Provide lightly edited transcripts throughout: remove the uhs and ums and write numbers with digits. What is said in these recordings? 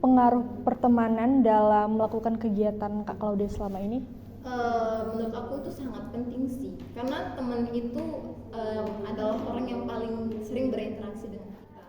pengaruh pertemanan dalam melakukan kegiatan Kak Claudia selama ini? Menurut aku itu sangat penting sih, karena teman itu adalah orang yang paling sering berinteraksi dengan kita.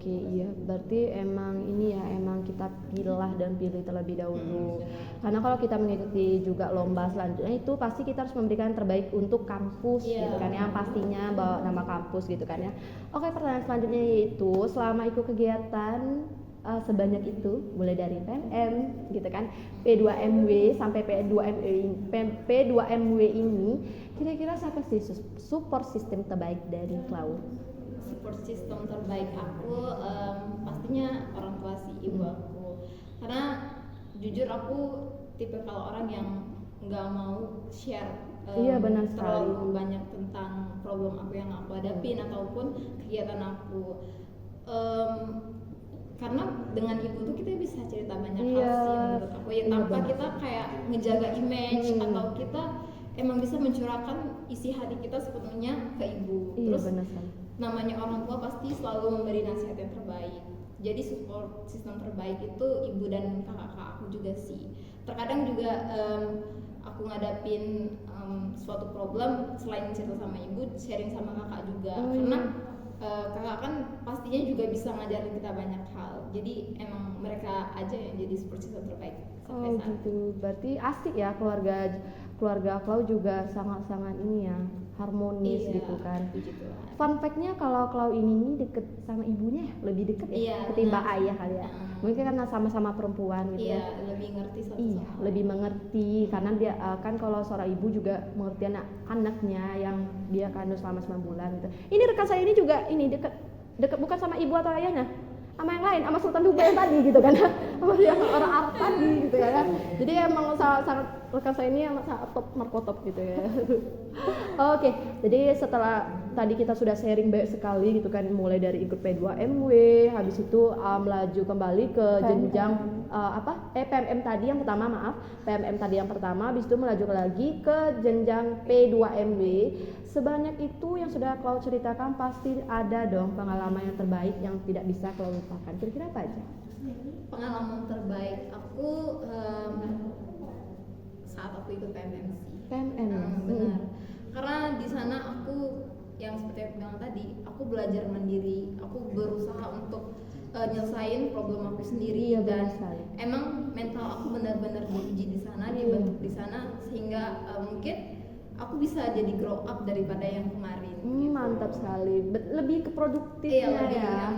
Oke, iya, berarti emang ini ya, emang kita pilih terlebih dahulu. Karena kalau kita mengikuti juga lomba selanjutnya itu pasti kita harus memberikan yang terbaik untuk kampus gitu kan ya, pastinya bawa nama kampus gitu kan ya. Oke, pertanyaan selanjutnya yaitu selama ikut kegiatan sebanyak itu, mulai dari PMM gitu kan, P2MW sampai P2MW ini, kira-kira siapa sih support system terbaik dari Clau? Support system terbaik aku pastinya orang tua sih, ibu aku. Karena jujur aku tipe kalau orang yang nggak mau share Iya, benar terlalu sekali. banyak tentang problem aku yang aku hadapin ataupun kegiatan aku. Karena dengan ibu tuh kita bisa cerita banyak hal sih menurut aku ya, tanpa kita kayak ngejaga image atau kita emang bisa mencurahkan isi hati kita sepenuhnya ke ibu. Iya, Terus benar sekali. namanya orang tua pasti selalu memberi nasihat yang terbaik. Jadi support system terbaik itu ibu dan kakak-kakak aku juga sih. Terkadang juga aku ngadapin suatu problem, selain cerita sama ibu, sharing sama kakak juga. Karena kakak kan pastinya juga bisa ngajarin kita banyak hal. Jadi emang mereka aja yang jadi support system terbaik sampai saat Gitu. Berarti asik ya, keluarga Clau juga sangat-sangat ini ya, harmonis gitu kan. Fun fact-nya kalau Clau ini deket sama ibunya ya, lebih deket ya ketimbang ayah kali ya. Mungkin karena sama-sama perempuan gitu ya. lebih ngerti satu Iya, sama lebih mengerti karena dia kan kalau seorang ibu juga mengerti anaknya yang dia kandung selama 9 bulan gitu. Ini rekan saya ini juga ini deket bukan sama ibu atau ayahnya, sama yang lain, sama Sultan Dubai yang tadi gitu kan, sama yang orang Arab tadi gitu ya kan. Jadi emang sangat rekan saya ini sangat top markotop gitu ya. Oke, jadi setelah tadi kita sudah sharing banyak sekali gitu kan, mulai dari ikut P2MW, habis itu melaju kembali ke jenjang PMM tadi yang pertama, PMM tadi yang pertama, habis itu melaju lagi ke jenjang P2MW. Sebanyak itu yang sudah Clau ceritakan, pasti ada dong pengalaman yang terbaik yang tidak bisa Clau lupakan. Kira-kira apa aja? Pengalaman terbaik aku saat aku ikut PMM sih. PMM. Benar. Karena di sana aku yang seperti aku bilang tadi, aku belajar mandiri, aku berusaha untuk nyelesain problem aku sendiri. Iya, dan sekali. emang mental aku benar-benar diuji di sana, dibentuk di sana, sehingga mungkin aku bisa jadi grow up daripada yang kemarin. Gitu. Mantap sekali. Lebih ke produktifnya ya.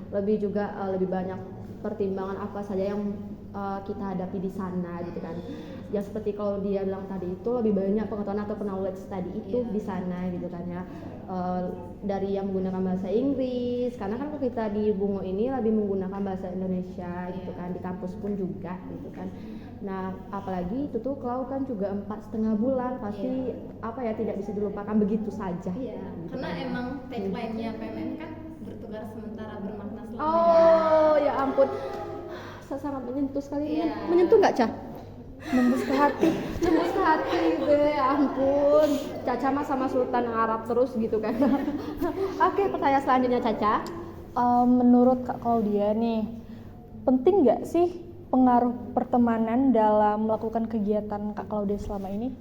Lebih juga lebih banyak pertimbangan apa saja yang kita hadapi di sana gitu kan. Ya seperti kalau dia bilang tadi itu lebih banyak pengetahuan atau knowledge tadi itu di sana gitu kan ya. Dari yang menggunakan bahasa Inggris, karena kan kalau kita di Bungo ini lebih menggunakan bahasa Indonesia gitu kan, di kampus pun juga gitu kan. Nah apalagi itu tuh Clau kan juga 4,5 bulan, pasti tidak bisa dilupakan begitu saja. Gitu karena kan. Emang tagline-nya PMM kan bertugas sementara bermakna selamanya. Oh ya ampun, sangat menyentuh sekali. Menyentuh nggak, Ca? Nembus ke hati. Nembus ke hati gitu ya ampun. Caca mah sama Sultan Arab terus gitu kan. Oke, pertanyaan selanjutnya Caca. Menurut Kak Claudia nih, penting nggak sih pengaruh pertemanan dalam melakukan kegiatan Kak Claudia selama ini?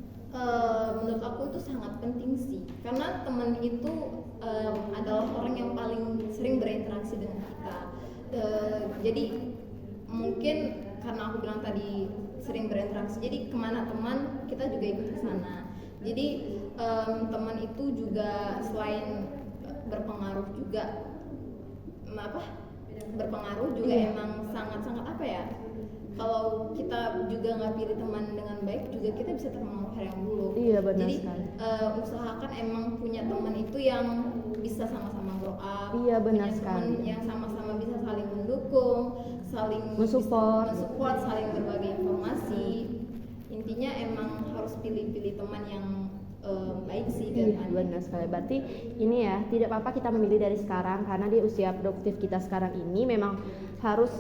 Menurut aku itu sangat penting sih, karena teman itu adalah orang yang paling sering berinteraksi dengan kita. Jadi mungkin karena aku bilang tadi sering berinteraksi, jadi kemana teman kita juga ikut ke sana. Jadi teman itu juga selain berpengaruh juga emang sangat-sangat kalau kita juga nggak pilih teman dengan baik juga kita bisa terpengaruh hal yang buruk. Iya, benar. Jadi sekali. Usahakan emang punya teman itu yang bisa sama-sama grow up. Iya, benar punya sekali. teman yang sama-sama bisa saling mendukung, saling mensupport, saling berbagi informasi. Intinya emang harus pilih-pilih teman yang baik sih ke Iya, depannya. benar sekali. Berarti ini ya, tidak apa-apa kita memilih dari sekarang karena di usia produktif kita sekarang ini memang harus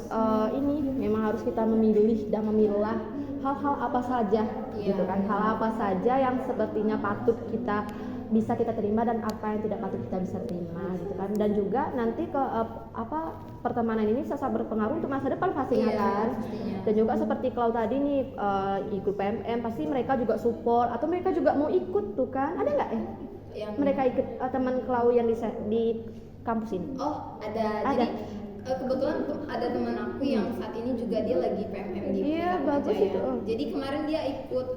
memang harus kita memilih dan memilah hal-hal apa saja gitu kan. Hal apa saja yang sepertinya patut kita bisa kita terima dan apa yang tidak patut kita bisa terima gitu kan. Dan juga nanti ke pertemanan ini sangat berpengaruh untuk masa depan pastinya kan. Pastinya. Dan juga seperti kalau tadi nih ikut PMM pasti mereka juga support atau mereka juga mau ikut tuh kan. Ada nggak Yang mereka ikut teman Klau yang di kampus ini? Oh, ada. Ada. Jadi kebetulan ada teman aku yang saat ini juga dia lagi PMM di Iya, Pelita bagus Jaya. itu. Jadi kemarin dia ikut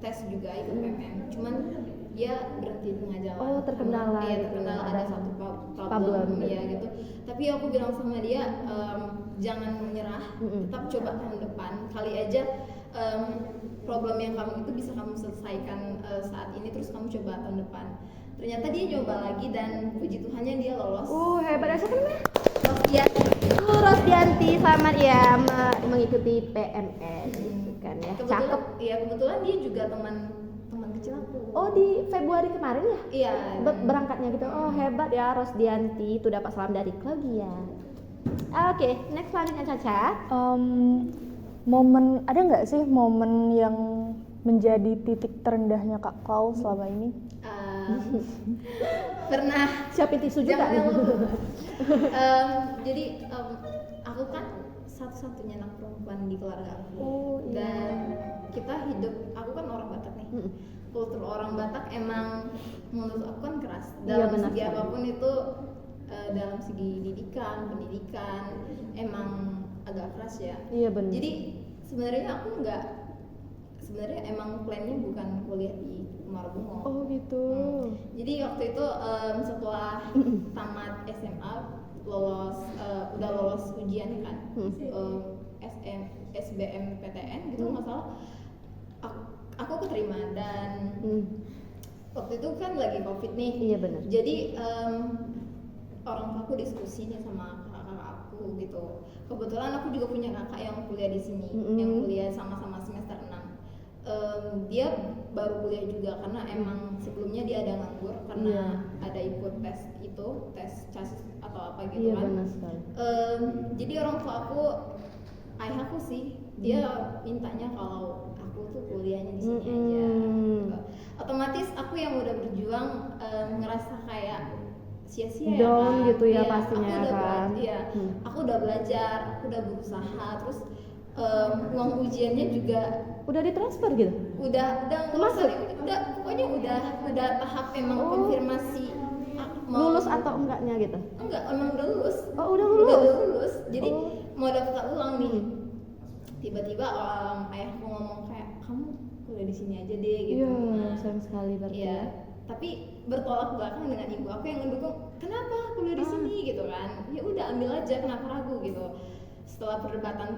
tes juga ikut PMM. Cuman dia berhenti di tengah jalan. Oh, terkendala Iya, gitu. terkendala ada Ada satu problem. problem ya gitu. Tapi aku bilang sama dia jangan menyerah, tetap coba tahun depan. Kali aja problem yang kamu itu bisa kamu selesaikan saat ini terus kamu coba tahun depan. Ternyata dia coba lagi dan puji Tuhannya dia lolos. Hebat ya siapa namanya? Rosdiati. Rosdianti, selamat ya mengikuti PMS kan ya. Cakep. Iya, kebetulan dia juga teman kecil aku. Oh, di Februari kemarin ya? Iya. Berangkatnya gitu. Oh, hebat ya Rosdianti, itu dapat salam dari Claudia. Oke, next selanjutnya Caca. Momen ada nggak sih momen yang menjadi titik terendahnya Kak Klau selama ini? Pernah. Siapin tisu juga nih. Jadi aku kan satu-satunya anak perempuan di keluarga aku. Oh, iya. Dan kita hidup, aku kan orang Batak nih. Kultur orang Batak emang menurut aku kan keras. Dalam benar segi sekali. apapun itu, dalam segi pendidikan emang agak keras ya. Iya benar. Jadi sebenarnya emang plannya bukan kuliah di Muarabungo. Oh gitu. Jadi waktu itu setelah tamat SMA udah lolos ujian kan, SBMPTN gitu nggak salah. Aku keterima dan waktu itu kan lagi COVID nih. Iya benar. Jadi orang tua aku diskusi nih sama kakak aku gitu. Kebetulan aku juga punya kakak yang kuliah di sini, yang kuliah sama-sama semester 6. Dia baru kuliah juga karena emang sebelumnya dia ada nganggur karena ada ikut tes CASIS atau apa gitu kan. Benar sekali. Jadi orang tua aku, ayah aku sih, dia mintanya kalau aku tuh kuliahnya di sini aja. Gitu. Otomatis aku yang udah berjuang ngerasa kayak sia-sia ya down kan? gitu ya Iya, pastinya aku udah kan. aku udah belajar, aku udah berusaha, terus uang ujiannya juga Udah ditransfer gitu? udah Masuk? pokoknya udah tahap emang konfirmasi mau Lulus atau enggaknya gitu? enggak, emang udah lulus. Oh, udah lulus. Jadi mau daftar ulang nih. Tiba-tiba ayahku ngomong kayak kamu kuliah di sini aja deh gitu. Iya, sayang sekali berarti. Iya, tapi bertolak belakang dengan ibu aku yang ngedukung, kenapa kuliah di sini gitu kan? Ya udah ambil aja, kenapa ragu gitu. Setelah perdebatan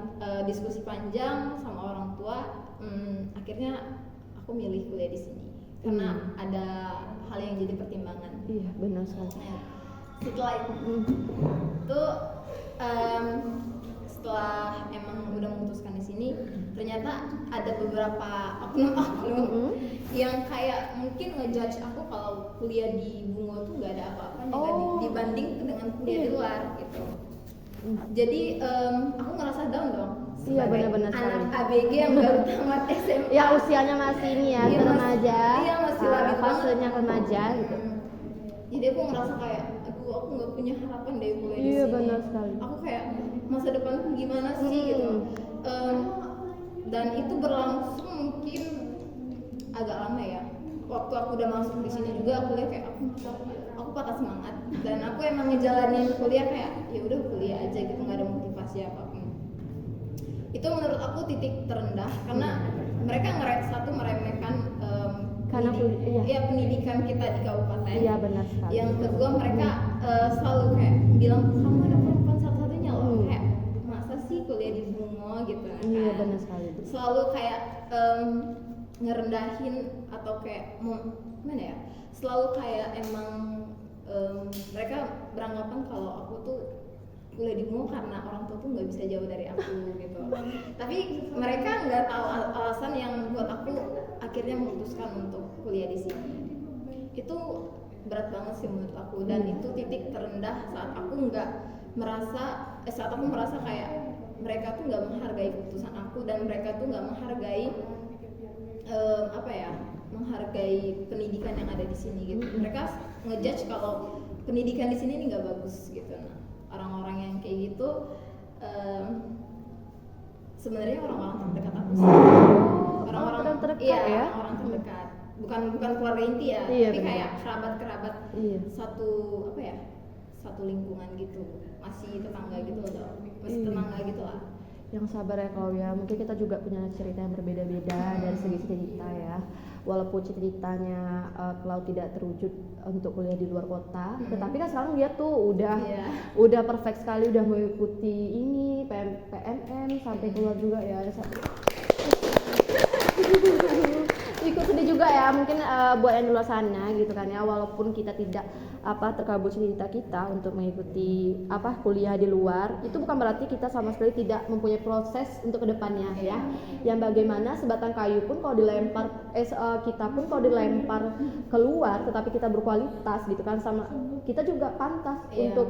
diskusi panjang sama orang tua, akhirnya aku milih kuliah di sini karena ada hal yang jadi pertimbangan. Iya, benar sekali. Nah, setelah itu setelah emang udah memutuskan di sini, ternyata ada beberapa oknum yang kayak mungkin ngejudge aku kalau kuliah di Bungo tuh nggak ada apa-apanya dibanding dengan kuliah di luar gitu. Jadi aku ngerasa down dong sebagai benar-benar anak sekali. ABG yang baru tamat SMA. Ya usianya masih ini ya, Iya, remaja. iya, masih labil banget. Fasenya remaja gitu. Jadi aku ngerasa kayak, aduh aku nggak punya harapan deh kuliah di Iya, sini. benar sekali. Aku kayak masa depanku gimana sih gitu. Dan itu berlangsung mungkin agak lama ya. Waktu aku udah masuk di sini juga aku lihat kayak aku patah semangat dan aku emang ngejalanin kuliah kayak ya udah kuliah aja gitu, nggak ada motivasi apapun. Itu menurut aku titik terendah karena mereka meremehkan Karena pendidikan kita di kabupaten. Iya, benar sekali. Yang kedua mereka selalu kayak bilang kamu anak perempuan satu-satunya loh, kayak masa sih kuliah di Bungo gitu kan. Iya, benar sekali. Selalu kayak ngerendahin atau kayak gimana ya, selalu kayak emang mereka beranggapan kalau aku tuh kuliah di Bungo karena orang tua tuh nggak bisa jauh dari aku gitu. Tapi mereka nggak tahu alasan yang buat aku akhirnya memutuskan untuk kuliah di sini. Itu berat banget sih menurut aku, dan itu titik terendah saat aku merasa kayak mereka tuh nggak menghargai keputusan aku, dan mereka tuh nggak menghargai menghargai pendidikan yang ada di sini gitu. Mereka ngejudge kalau pendidikan di sini ini nggak bagus gitu. Nah, orang-orang yang kayak gitu sebenarnya orang-orang terdekat aku sih. Orang-orang terdekat iya, ya. orang terdekat. Bukan keluarga inti ya, Iya, tapi benar. kayak kerabat-kerabat Iya. satu lingkungan gitu. Masih tetangga gitu loh. Masih Iya. tetangga gitu lah. Yang sabar ya Klau ya, mungkin kita juga punya cerita yang berbeda-beda dari segi cerita ya. Walaupun ceritanya Klau tidak terwujud untuk kuliah di luar kota, tetapi kan sekarang dia tuh Iya. udah perfect sekali, udah mengikuti ini PMM sampai keluar juga ya. Ikut sedih juga ya mungkin buat yang di luar sana gitu kan ya, walaupun kita tidak terkabul cerita kita untuk mengikuti kuliah di luar, itu bukan berarti kita sama sekali tidak mempunyai proses untuk kedepannya ya, yang bagaimana sebatang kayu pun kalau dilempar kita pun kalau dilempar keluar tetapi kita berkualitas gitu kan, sama kita juga pantas untuk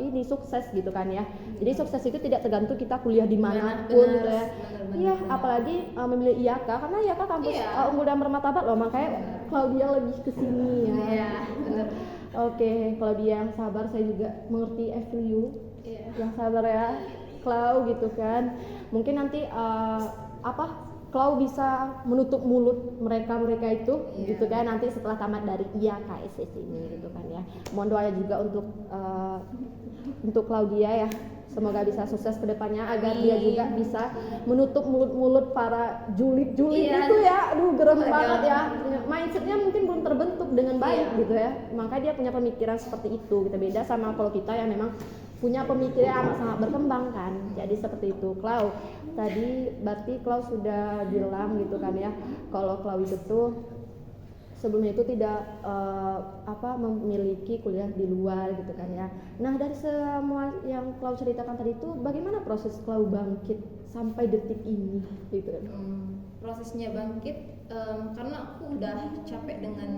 ini sukses gitu kan ya. Jadi sukses itu tidak tergantung kita kuliah di manapun gitu ya. Iya, apalagi memilih IAK karena IAK kampus unggul dan bermartabat loh, makanya Claudia lebih ke sini ya. Iya, benar. Oke, Claudia yang sabar, saya juga mengerti, I feel you. Iya. Yang sabar ya, Clau gitu kan. Mungkin nanti Clau bisa menutup mulut mereka itu gitu kan nanti setelah tamat dari IAKSS ini gitu kan ya. Mohon doa juga untuk Claudia ya. Semoga bisa sukses ke depannya agar dia juga bisa menutup mulut-mulut para julid itu ya. Aduh, gerem banget ya. Mindsetnya mungkin belum terbentuk dengan baik gitu ya. Makanya dia punya pemikiran seperti itu. Kita beda sama kalau kita yang memang punya pemikiran yang sangat berkembang kan. Jadi seperti itu. Clau, tadi berarti Clau sudah bilang gitu kan ya, kalau Clau itu tuh sebelumnya itu tidak memiliki kuliah di luar gitu kan ya. Nah, dari semua yang Clau ceritakan tadi itu bagaimana proses Clau bangkit sampai detik ini gitu kan? Prosesnya bangkit karena aku udah capek dengan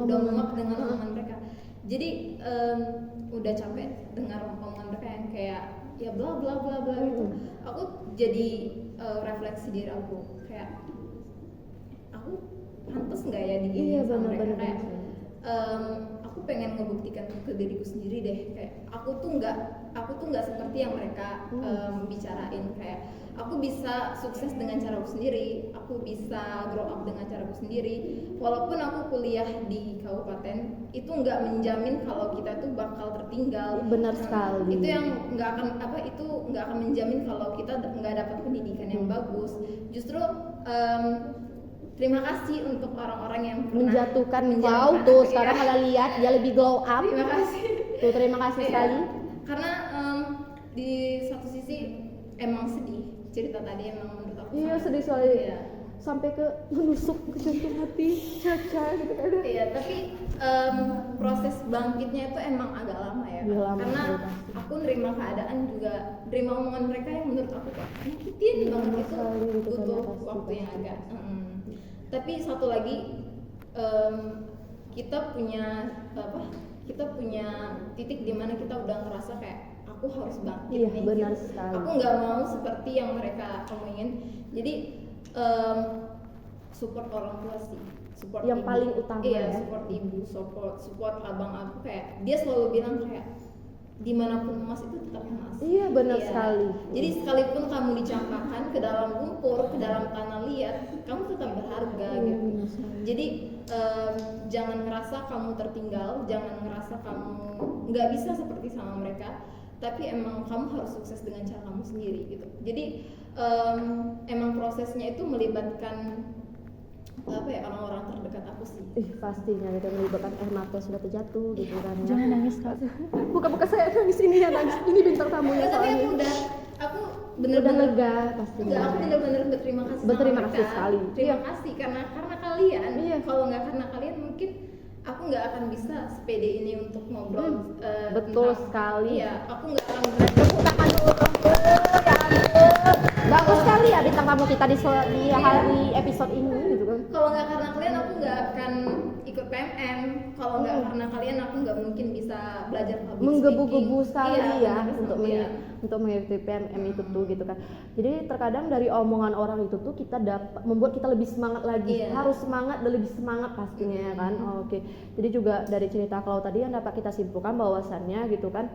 udah muak dengan omongan mereka. Jadi udah capek dengar omongan mereka yang kayak ya bla bla bla bla gitu. Aku jadi refleksi diri aku kayak aku pantas nggak ya diginiin sama mereka, kayak aku pengen ngebuktikan ke diriku sendiri deh, kayak aku tuh nggak seperti yang mereka bicarain, kayak aku bisa sukses dengan caraku sendiri, aku bisa grow up dengan caraku sendiri, walaupun aku kuliah di kabupaten itu nggak menjamin kalau kita tuh bakal tertinggal. Benar sekali. Itu yang nggak akan menjamin kalau kita nggak dapat pendidikan yang bagus. Justru terima kasih untuk orang-orang yang menjatuhkan Clau tuh sekarang kalian lihat dia lebih glow up. Terima kasih. Tuh terima kasih sekali. Karena di satu sisi emang sedih cerita tadi, emang menurut aku Iya, sangat sedih sekali. Iya. Sampai ke menusuk ke jantung hati Caca gitu kan. Iya, tapi proses bangkitnya itu emang agak lama ya. Iya, lama, karena pasti. aku nerima keadaan juga, nerima omongan mereka yang menurut aku kok nyakitin banget itu, sekali gitu kan, butuh pasti, waktu yang pasti. agak. Tapi satu lagi kita punya titik di mana kita udah ngerasa kayak aku harus bangkit Iya, nih. benar gitu. sekali. Aku nggak mau seperti yang mereka omongin. Jadi support orang tua sih, support Yang ibu. paling utama Iya, ya. support ibu, support abang aku, kayak dia selalu bilang kayak dimanapun emas itu tetap emas. Iya, benar sekali. Jadi sekalipun kamu dicampakkan ke dalam lumpur, ke dalam tanah liat, kamu tetap berharga gitu. benar sekali. Jadi jangan ngerasa kamu tertinggal, jangan ngerasa kamu nggak bisa seperti sama mereka, tapi emang kamu harus sukses dengan cara kamu sendiri gitu. Jadi emang prosesnya itu melibatkan orang-orang terdekat aku sih. Pastinya gitu, melibatkan air mata sudah terjatuh gitu kan ya. Jangan nangis Kak. Buka saya nangis ini ya, nangis ini bintang tamunya Tapi soalnya. aku Udah bener-bener lega pastinya. Enggak, aku bener-bener berterima kasih Berterima sama kasih mereka. sekali. Terima Iya. kasih karena kalian. Iya. Kalau nggak karena kalian mungkin aku nggak akan bisa sepede ini untuk ngobrol. Betul tentang- sekali. Iya, aku nggak akan berani. Tepuk tangan dulu. Ya ampun. Bagus sekali ya bintang tamu kita di hari episode ini gitu kan. Kalau nggak karena kalian aku nggak akan ikut PMM. Kalau nggak karena kalian aku nggak mungkin bisa belajar public Menggebu-gebu speaking. sekali Iya, ya benar, untuk iya. untuk mengikuti PMM itu tuh gitu kan. Jadi terkadang dari omongan orang itu tuh kita dapat membuat kita lebih semangat lagi. Iya. Harus semangat dan lebih semangat pastinya ya kan. Oke. Jadi juga dari cerita Klau tadi yang dapat kita simpulkan bahwasannya gitu kan.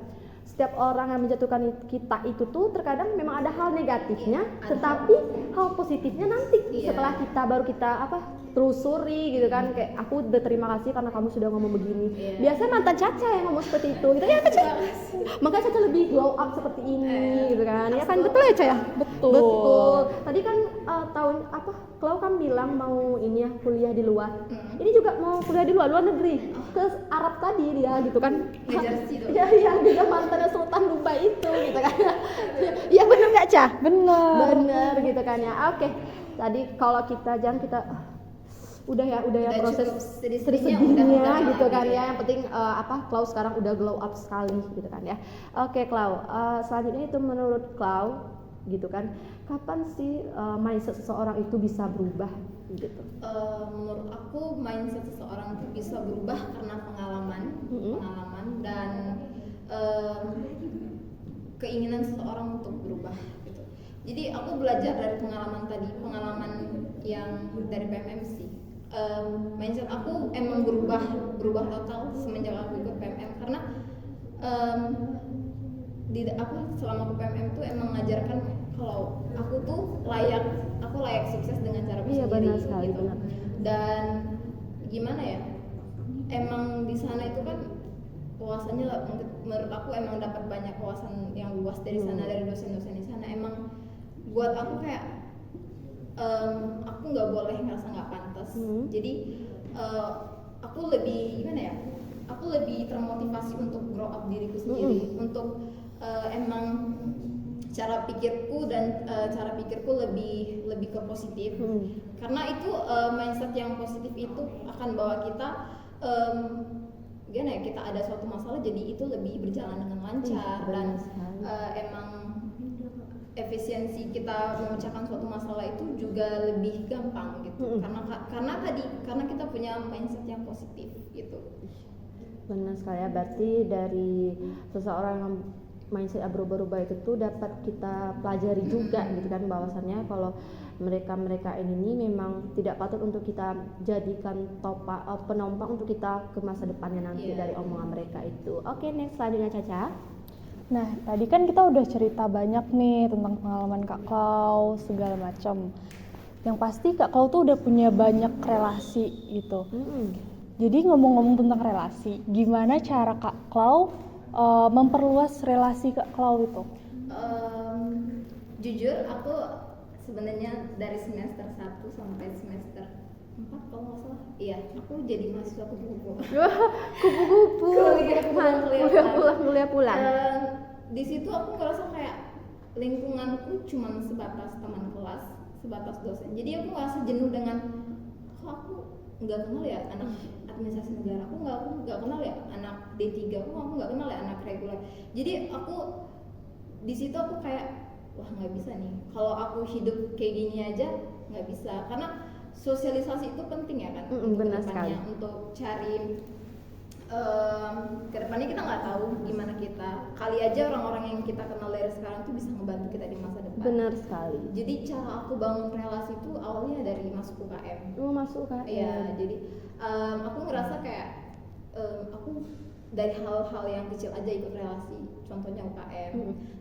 Setiap orang yang menjatuhkan kita itu tuh terkadang memang ada hal negatifnya, tetapi hal positifnya nanti Iya. setelah kita baru kita telusuri gitu kan, kayak aku berterima kasih karena kamu sudah ngomong begini. Iya. Biasanya mantan Caca yang ngomong seperti itu gitu ya Caca. Makanya Caca lebih glow up seperti ini gitu kan. Ya kan betul ya Caca ya? Betul. Betul. Tadi kan tahun Klau kan bilang mau ini ya kuliah di luar. Ini juga mau kuliah di luar negeri. Ke Arab tadi dia gitu kan. Jersey tuh. Iya iya dia mantan Sultan Dubai itu gitu kan. Iya benar nggak Cah? Bener. Bener gitu kan ya. Oke. Tadi kalau kita jangan kita udah ya Udah proses cukup sedih-sedihnya, udah sedihnya gitu lah, kan gitu ya. Yang penting Klau sekarang udah glow up sekali gitu kan ya. Oke Klau, selanjutnya itu menurut Klau gitu kan, kapan sih mindset seseorang itu bisa berubah gitu? Menurut aku mindset seseorang itu bisa berubah karena pengalaman dan keinginan seseorang untuk berubah gitu. Jadi aku belajar dari pengalaman yang dari PMM sih. Mindset aku emang berubah total semenjak aku ikut PMM karena selama aku PMM tuh emang ngajarkan kalau aku tuh layak sukses dengan cara Iya sendiri benar sekali gitu. benar. Dan gimana ya, emang di sana itu kan wawasannya menurut aku emang dapat banyak wawasan yang luas dari sana, dari dosen-dosen di sana. Emang buat aku kayak aku nggak boleh ngerasa nggak pantas. Jadi aku lebih gimana ya, aku lebih termotivasi untuk grow up diriku sendiri, untuk emang cara pikirku lebih ke positif. Karena itu mindset yang positif itu akan bawa kita gimana ya, kita ada suatu masalah jadi itu lebih berjalan dengan lancar dan emang efisiensi kita memecahkan suatu masalah itu juga lebih gampang gitu. Karena kita punya mindset yang positif gitu. Benar sekali ya, berarti dari seseorang yang mindset berubah-ubah itu tuh dapat kita pelajari juga gitu kan, bahwasannya kalau mereka ini memang tidak patut untuk kita jadikan penopang untuk kita ke masa depannya nanti dari omongan mereka itu. Oke, next selanjutnya Caca. Nah, tadi kan kita udah cerita banyak nih tentang pengalaman Kak Klau segala macam. Yang pasti Kak Klau tuh udah punya banyak relasi gitu. Jadi ngomong-ngomong tentang relasi, gimana cara Kak Klau memperluas relasi Kak Klau itu? Jujur aku sebenarnya dari semester 1 sampai semester 4 kalau nggak salah. Iya, aku jadi mahasiswa kupu-kupu. Kupu-kupu. Kuliah pulang. Di situ aku ngerasa kayak lingkunganku cuma sebatas teman kelas, sebatas dosen. Jadi aku ngerasa jenuh dengan kok aku nggak kenal ya anak administrasi negara, aku nggak kenal ya anak D3, aku nggak kenal ya anak reguler. Jadi aku di situ aku kayak wah nggak bisa nih, kalau aku hidup kayak gini aja nggak bisa, karena sosialisasi itu penting ya kan. Benar sekali. Untuk cari kedepannya kita nggak tahu gimana kita, kali aja orang-orang yang kita kenal dari sekarang tuh bisa ngebantu kita di masa depan. Benar sekali. Jadi cara aku bangun relasi itu awalnya dari masuk UKM. Masuk UKM. Iya, jadi aku ngerasa kayak aku dari hal-hal yang kecil aja ikut relasi. Contohnya UKM.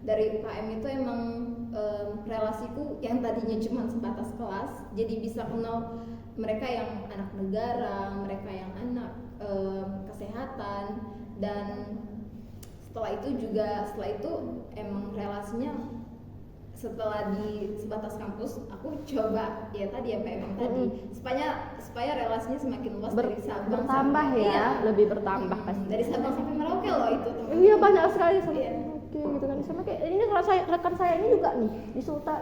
Dari UKM itu emang relasiku yang tadinya cuma sebatas kelas, jadi bisa kenal mereka yang anak negara, mereka yang anak kesehatan, dan setelah itu emang relasinya setelah di sebatas kampus aku coba ya tadi ya PMM tadi supaya relasinya semakin luas dari Sabang bertambah sampai, ya, lebih bertambah pasti. dari Sabang sampai Merauke loh itu teman. Iya banyak sekali sama Iya. Oke gitu kan, sama kayak ini kalau rekan saya ini juga nih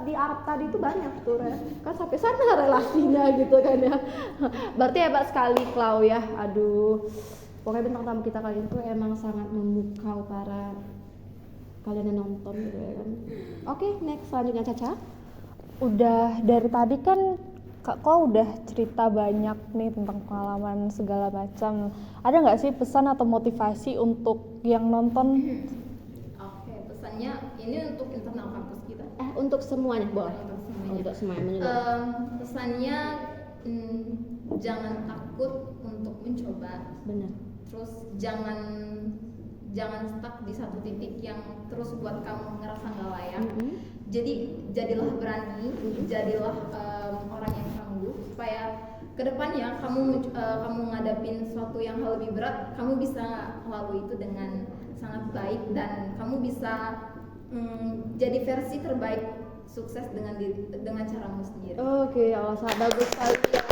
di Arab tadi itu banyak tuh kan sampai sana relasinya gitu kan ya. Berarti hebat sekali Klau ya. Aduh, pokoknya bintang tamu kita kali ini tuh emang sangat memukau para kalian yang nonton gitu ya kan. Oke, next selanjutnya Caca. Udah dari tadi kan Kak Klau udah cerita banyak nih tentang pengalaman segala macam. Ada nggak sih pesan atau motivasi untuk yang nonton? Oke, pesannya ini untuk internal kampus kita. Untuk semuanya boleh. Untuk semuanya. Untuk semuanya menyeluruh. Pesannya jangan takut untuk mencoba. Benar. Terus jangan stuck di satu titik yang terus buat kamu ngerasa nggak layak. Jadi jadilah berani, jadilah orang yang tangguh supaya kedepannya kamu ngadapin sesuatu yang hal lebih berat, kamu bisa melalui itu dengan sangat baik dan kamu bisa jadi versi terbaik sukses dengan caramu sendiri. Oke, Allah sangat bagus sekali ya.